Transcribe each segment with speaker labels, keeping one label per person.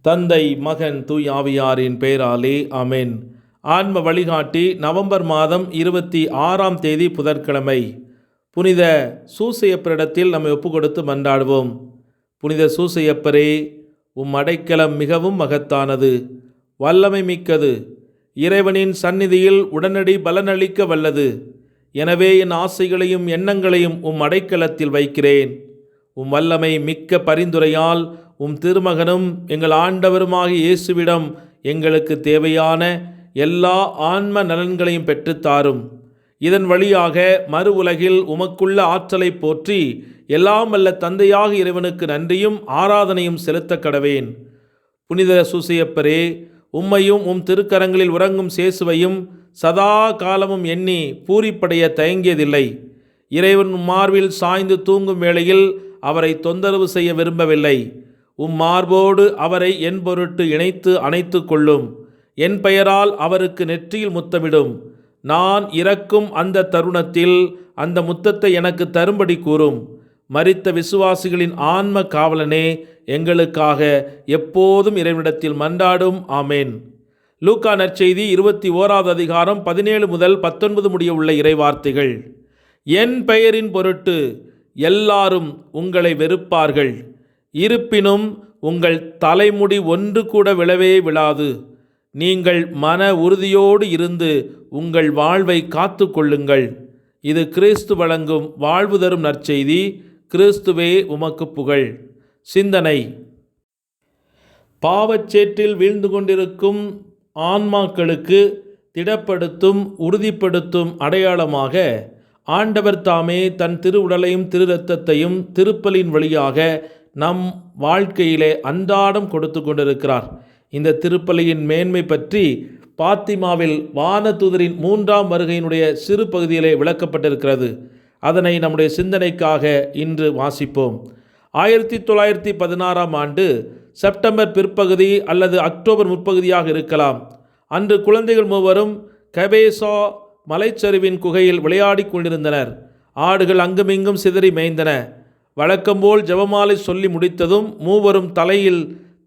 Speaker 1: தந்தை, மகன், தூய் ஆவியாரின் பெயராலே ஆமென். ஆன்ம வழிகாட்டி நவம்பர் மாதம் 26ஆம் தேதி புதன்கிழமை. புனித சூசையப்பரிடத்தில் நம்மை ஒப்புக்கொடுத்து மன்றாடுவோம். புனித சூசையப்பரே, அடைக்கலம் மிகவும் மகத்தானது, வல்லமை மிக்கது, இறைவனின் சந்நிதியில் உடனடி பலனளிக்க வல்லது. எனவே என் ஆசைகளையும் எண்ணங்களையும் அடைக்கலத்தில் வைக்கிறேன். வல்லமை மிக்க பரிந்துரையால் திருமகனும் எங்கள் ஆண்டவருமாகிய இயேசுவிடம் எங்களுக்கு தேவையான எல்லா ஆன்ம நலன்களையும் பெற்றுத்தாரும். இதன் வழியாக மறு உலகில் உமக்குள்ள ஆற்றலை போற்றி எல்லாம் வல்ல தந்தையாக இறைவனுக்கு நன்றியும் ஆராதனையும் செலுத்த கடவேன். புனித சூசையப்பரே, உம்மையும் திருக்கரங்களில் உறங்கும் சேசுவையும் சதா காலமும் எண்ணி பூரிப்படைய தயங்கியதில்லை. இறைவன் மார்பில் சாய்ந்து தூங்கும் வேளையில் அவரை தொந்தரவு செய்ய விரும்பவில்லை. மார்போடு அவரை என் பொருட்டு இணைத்து அணைத்து கொள்ளும். என் பெயரால் அவருக்கு நெற்றியில் முத்தமிடும். நான் இறக்கும் அந்த தருணத்தில் அந்த முத்தத்தை எனக்கு தரும்படி கூறும். மரித்த விசுவாசிகளின் ஆன்ம காவலனே, எங்களுக்காக எப்போதும் இறைவனிடத்தில் மன்றாடும். ஆமேன். லூக்கா நற்செய்தி 21வது அதிகாரம் 17 முதல் 19 முடிய உள்ள இறைவார்த்தைகள். என் பெயரின் பொருட்டு எல்லாரும் உங்களை வெறுப்பார்கள். இருப்பினும் உங்கள் தலைமுடி ஒன்று கூட விழவே விழாது. நீங்கள் மன உறுதியோடு இருந்து உங்கள் வாழ்வை காத்து கொள்ளுங்கள். இது கிறிஸ்து வழங்கும் வாழ்வு தரும் நற்செய்தி. கிறிஸ்துவே உமக்கு புகழ். சிந்தனை: பாவச்சேற்றில் வீழ்ந்து கொண்டிருக்கும் ஆன்மாக்களுக்கு திடப்படுத்தும் உறுதிப்படுத்தும் அடையாளமாக ஆண்டவர் தாமே தன் திருவுடலையும் திரு இரத்தத்தையும் திருப்பலின் வழியாக நம் வாழ்க்கையிலே அன்றாடம் கொடுத்து கொண்டிருக்கிறார். இந்த திருப்பலியின் மேன்மை பற்றி பாத்திமாவில் வானதூதரின் 3ஆம் வருகையினுடைய சிறு பகுதியிலே விளக்கப்பட்டிருக்கிறது. அதனை நம்முடைய சிந்தனைக்காக இன்று வாசிப்போம். 1916ஆம் ஆண்டு செப்டம்பர் பிற்பகுதி அல்லது அக்டோபர் முற்பகுதியாக இருக்கலாம். அன்று குழந்தைகள் மூவரும் கபேசா மலைச்சரிவின் குகையில் விளையாடி கொண்டிருந்தனர். ஆடுகள் அங்குமிங்கும் சிதறி மேய்ந்தன. வழக்கம்போல் ஜெபமாலை சொல்லி முடித்ததும் மூவரும்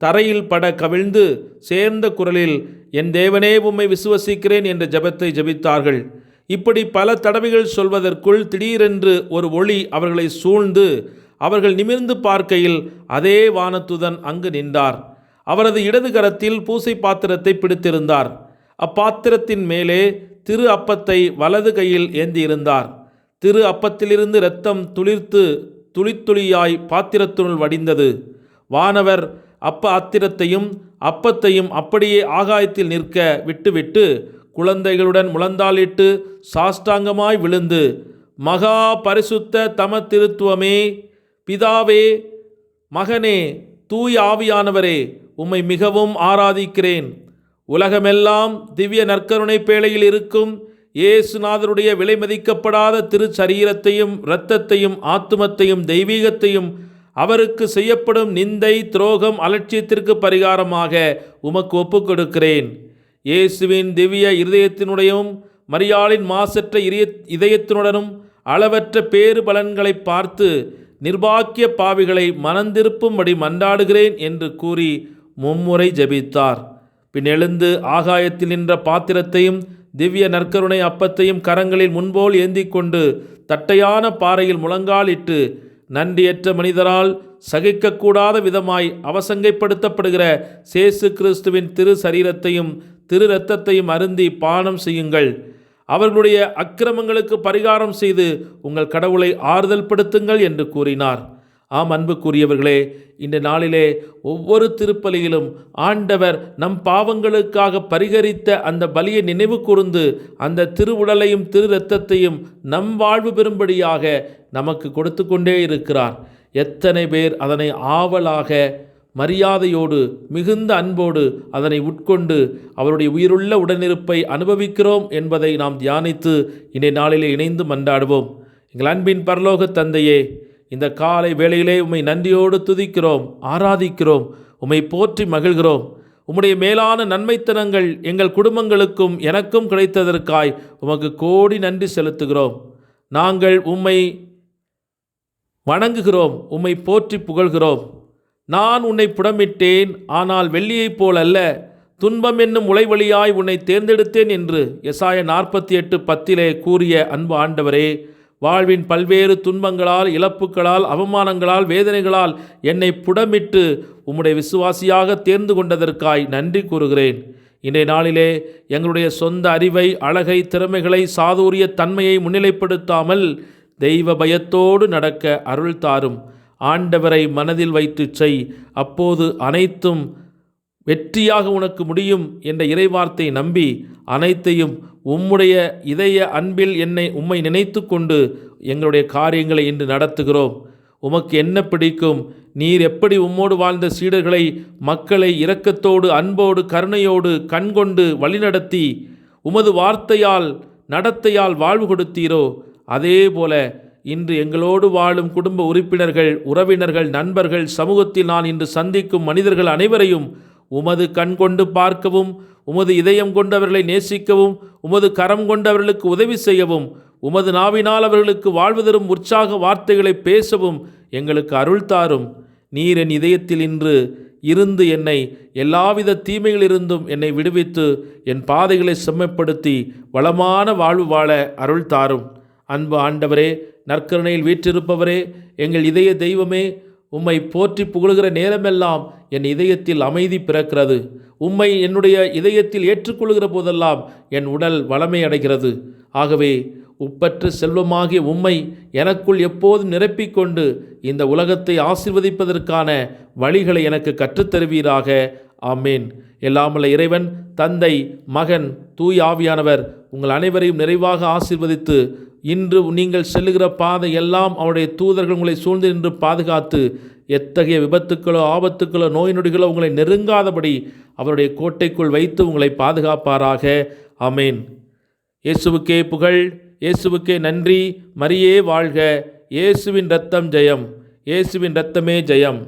Speaker 1: தரையில் பட கவிழ்ந்து சேர்ந்த குரலில், என் தேவனே, உம்மை விசுவசிக்கிறேன் என்ற ஜெபத்தை ஜெபித்தார்கள். இப்படி பல தடவைகள் சொல்வதற்குள் திடீரென்று ஒரு ஒளி அவர்களை சூழ்ந்து அவர்கள் நிமிர்ந்து பார்க்கையில் அதே வானதூதன் அங்கு நின்றார். அவரது இடது கரத்தில் பூசை பாத்திரத்தை பிடித்திருந்தார். அப்பாத்திரத்தின் மேலே திரு அப்பத்தை வலது கையில் ஏந்தியிருந்தார். திரு அப்பத்திலிருந்து இரத்தம் துளித்துளியாய் பாத்திரத்தினுள் வடிந்தது. வானவர் அப்பத்தையும் அப்படியே ஆகாயத்தில் நிற்க விட்டுவிட்டு குழந்தைகளுடன் முழந்தாளிட்டு சாஷ்டாங்கமாய் விழுந்து, மகா பரிசுத்த தம திருத்துவமே, பிதாவே, மகனே, தூய ஆவியானவரே, உம்மை மிகவும் ஆராதிக்கிறேன். உலகமெல்லாம் திவ்ய நற்கருணை பேழையில் இருக்கும் இயேசுநாதருடைய விலை மதிக்கப்படாத திருச்சரீரத்தையும் இரத்தத்தையும் ஆத்துமத்தையும் தெய்வீகத்தையும் அவருக்கு செய்யப்படும் நிந்தை, துரோகம், அலட்சியத்திற்கு பரிகாரமாக உமக்கு ஒப்புக் கொடுக்கிறேன். இயேசுவின் திவ்ய இருதயத்தினுடையும் மரியாளின் மாசற்ற இதயத்தினுடனும் அளவற்ற பேறு பலன்களை பார்த்து நிர்பாக்கிய பாவிகளை மனந்திருப்பும்படி மன்றாடுகிறேன் என்று கூறி மும்முறை ஜெபித்தார். பின் எழுந்து ஆகாயத்தில் நின்ற பாத்திரத்தையும் திவ்ய நற்கருணை அப்பத்தையும் கரங்களில் முன்போல் ஏந்தி கொண்டு தட்டையான பாறையில் முழங்காலிட்டு நன்றியற்ற மனிதரால் சகிக்கக்கூடாத விதமாய் அவசங்கைப்படுத்தப்படுகிற சேசு கிறிஸ்துவின் திரு சரீரத்தையும் திரு இரத்தத்தையும் அருந்தி பானம் செய்யுங்கள். அவர்களுடைய அக்கிரமங்களுக்கு பரிகாரம் செய்து உங்கள் கடவுளை ஆறுதல் படுத்துங்கள் என்று கூறினார். ஆம், அன்புக்குரியவர்களே, இந்த நாளிலே ஒவ்வொரு திருப்பலியிலும் ஆண்டவர் நம் பாவங்களுக்காக பரிகரித்த அந்த பலியை நினைவு கூர்ந்து அந்த திருவுடலையும் திரு இரத்தத்தையும் நம் வாழ்வு பெறும்படியாக நமக்கு கொடுத்து கொண்டே இருக்கிறார். எத்தனை பேர் அதனை ஆவலாக, மரியாதையோடு, மிகுந்த அன்போடு அதனை உட்கொண்டு அவருடைய உயிருள்ள உடனிருப்பை அனுபவிக்கிறோம் என்பதை நாம் தியானித்து இன்றைய நாளிலே இணைந்து மன்றாடுவோம். எங்கள் அன்பின் பரலோக தந்தையே, இந்த காலை வேளையிலே உம்மை நன்றியோடு துதிக்கிறோம், ஆராதிக்கிறோம், உம்மை போற்றி மகிழ்கிறோம். உம்முடைய மேலான நன்மைத்தனங்கள் எங்கள் குடும்பங்களுக்கும் எனக்கும் கிடைத்ததற்காய் உமக்கு கோடி நன்றி செலுத்துகிறோம். நாங்கள் உம்மை வணங்குகிறோம், உம்மை போற்றி புகழ்கிறோம். நான் உன்னை புடமிட்டேன், ஆனால் வெள்ளியைப் போல் அல்ல, துன்பம் என்னும் உளைவழியாய் உன்னை தேர்ந்தெடுத்தேன் என்று எசாயா 48:10 கூறிய அன்பு ஆண்டவரே, வாழ்வின் பல்வேறு துன்பங்களால், இழப்புகளால், அவமானங்களால், வேதனைகளால் என்னை புடமிட்டு உம்முடைய விசுவாசியாக தேர்ந்து கொண்டதற்காய் நன்றி கூறுகிறேன். இன்றைய நாளிலே எங்களுடைய சொந்த அறிவை, அழகை, திறமைகளை, சாதுரிய தன்மையை முன்னிலைப்படுத்தாமல் தெய்வ பயத்தோடு நடக்க அருள் தாரும். ஆண்டவரை மனதில் வைத்து செய், அப்போது அனைத்தும் வெற்றியாக உனக்கு முடியும் என்ற இறைவார்த்தை நம்பி அனைத்தையும் உம்முடைய இதய அன்பில் உம்மை நினைத்து கொண்டு எங்களுடைய காரியங்களை இன்று நடத்துகிறோம். உமக்கு என்ன பிடிக்கும்? நீர் எப்படி உம்மோடு வாழ்ந்த சீடர்களை, மக்களை இரக்கத்தோடு, அன்போடு, கருணையோடு, கண்கொண்டு வழிநடத்தி உமது வார்த்தையால், நடத்தையால் வாழ்வு கொடுத்தீரோ, அதே போல இன்று எங்களோடு வாழும் குடும்ப உறுப்பினர்கள், உறவினர்கள், நண்பர்கள், சமூகத்தில் நான் இன்று சந்திக்கும் மனிதர்கள் அனைவரையும் உமது கண் கொண்டு பார்க்கவும், உமது இதயம் கொண்டவர்களை நேசிக்கவும், உமது கரம் கொண்டவர்களுக்கு உதவி செய்யவும், உமது நாவினால் அவர்களுக்கு வாழ்வு தரும் உற்சாக வார்த்தைகளை பேசவும் எங்களுக்கு அருள் தாரும். நீர் என் இதயத்தில் இன்று இருந்து என்னை எல்லாவித தீமைகளிலிருந்தும் என்னை விடுவித்து என் பாதைகளை செம்மைப்படுத்தி வளமான வாழ்வு வாழ அருள் தாரும். அன்பு ஆண்டவரே, நற்கருணையில் வீற்றிருப்பவரே, எங்கள் இதய தெய்வமே, உம்மை போற்றி புகழுகிற நேரமெல்லாம் என் இதயத்தில் அமைதி பிறக்கிறது. உம்மை என்னுடைய இதயத்தில் ஏற்றுக்கொள்கிற போதெல்லாம் என் உடல் வளமை அடைகிறது. ஆகவே உப்பற்ற செல்வமாகிய உம்மை எனக்குள் எப்போதும் நிரப்பிக்கொண்டு இந்த உலகத்தை ஆசீர்வதிப்பதற்கான வழிகளை எனக்கு கற்றுத்தருவீராக. ஆமேன். எல்லாமல்ல இறைவன், தந்தை, மகன், தூய் ஆவியானவர் உங்கள் அனைவரையும் நிறைவாக ஆசீர்வதித்து இன்று நீங்கள் செல்லுகிற பாதை எல்லாம் அவருடைய தூதர்கள் உங்களை சூழ்ந்து நின்று பாதுகாத்து எத்தகைய விபத்துக்களோ, ஆபத்துக்களோ, நோய் நொடிகளோ உங்களை நெருங்காதபடி அவருடைய கோட்டைக்குள் வைத்து உங்களை பாதுகாப்பாராக. ஆமேன். இயேசுவுக்கே புகழ், இயேசுவுக்கே நன்றி. மரியே வாழ்க. இயேசுவின் இரத்தம் ஜெயம், இயேசுவின் இரத்தமே ஜெயம்.